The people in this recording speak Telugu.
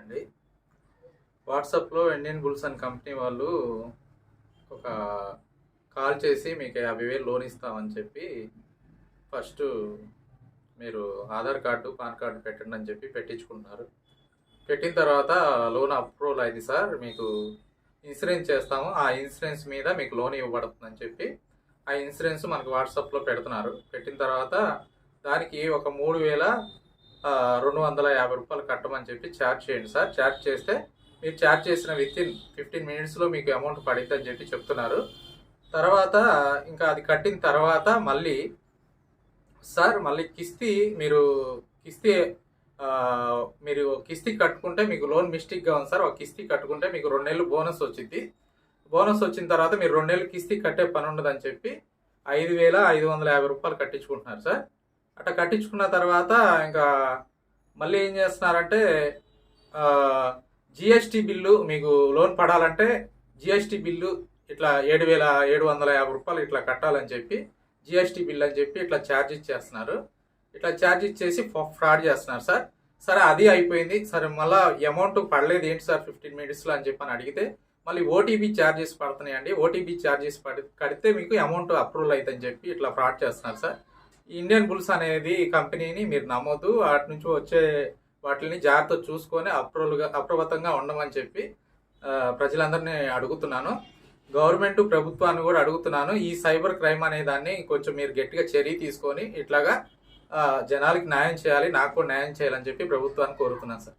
అండి. వాట్సాప్‌లో ఇండియన్ బుల్స్ అండ్ కంపెనీ వాళ్ళు ఒక కాల్ చేసి మీకు 50,000 లోన్ ఇస్తామని చెప్పి ఫస్టు మీరు ఆధార్ కార్డు, పాన్ కార్డు పెట్టండి అని చెప్పి పెట్టించుకుంటున్నారు. పెట్టిన తర్వాత లోన్ అప్రూవల్ అయింది సార్, మీకు ఇన్సూరెన్స్ చేస్తాము, ఆ ఇన్సూరెన్స్ మీద మీకు లోన్ ఇవ్వబడుతుందని చెప్పి ఆ ఇన్సూరెన్స్ మనకు వాట్సాప్‌లో పెడుతున్నారు. పెట్టిన తర్వాత దానికి ఒక 3,250 రూపాయలు కట్టమని చెప్పి ఛార్జ్ చేయండి సార్. ఛార్జ్ చేస్తే మీరు ఛార్జ్ చేసిన వితిన్ 15 మినిట్స్లో మీకు అమౌంట్ పడిద్ది అని చెప్పి చెప్తున్నారు. తర్వాత ఇంకా అది కట్టిన తర్వాత మళ్ళీ సార్ మళ్ళీ కిస్తీ మీరు కిస్తీ కట్టుకుంటే మీకు లోన్ మిస్టేక్గా ఉంది సార్. ఒక కిస్తీ కట్టుకుంటే మీకు 2 నెలలు బోనస్ వచ్చింది. బోనస్ వచ్చిన తర్వాత మీరు 2 నెలలు కిస్తీ కట్టే పని ఉండదని చెప్పి 5,550 రూపాయలు కట్టించుకుంటున్నారు సార్. అట్లా కట్టించుకున్న తర్వాత ఇంకా మళ్ళీ ఏం చేస్తున్నారంటే జిఎస్టీ బిల్లు మీకు లోన్ పడాలంటే జిఎస్టీ బిల్లు ఇట్లా 7,750 రూపాయలు ఇట్లా కట్టాలని చెప్పి జిఎస్టీ బిల్ అని చెప్పి ఇట్లా ఛార్జ్ ఇచ్చేస్తున్నారు. ఇట్లా ఛార్జ్ ఇచ్చేసి ఫ్రాడ్ చేస్తున్నారు సార్. సరే అది అయిపోయింది. సరే మళ్ళీ అమౌంట్ పడలేదు ఏంటి సార్ 15 మినిట్స్లో అని చెప్పి అడిగితే మళ్ళీ ఓటీపీ ఛార్జెస్ పడుతున్నాయండి, ఓటీపీ ఛార్జెస్ కడితే మీకు అమౌంట్ అప్రూవల్ అవుతుందని చెప్పి ఇట్లా ఫ్రాడ్ చేస్తున్నారు సార్. ఇండియన్ బుల్స్ అనేది కంపెనీని మీరు నమ్మొద్దు, వాటి నుంచి వచ్చే వాటిని జాగ్రత్త చూసుకొని అప్రమత్తంగా ఉండమని చెప్పి ప్రజలందరినీ అడుగుతున్నాను. గవర్నమెంట్ ప్రభుత్వాన్ని కూడా అడుగుతున్నాను, ఈ సైబర్ క్రైమ్ అనే దాన్ని కొంచెం మీరు గట్టిగా చర్య తీసుకొని ఇట్లాగా జనాలకి న్యాయం చేయాలి, నాకు కూడా న్యాయం చేయాలని చెప్పి ప్రభుత్వాన్ని కోరుతున్నాను సార్.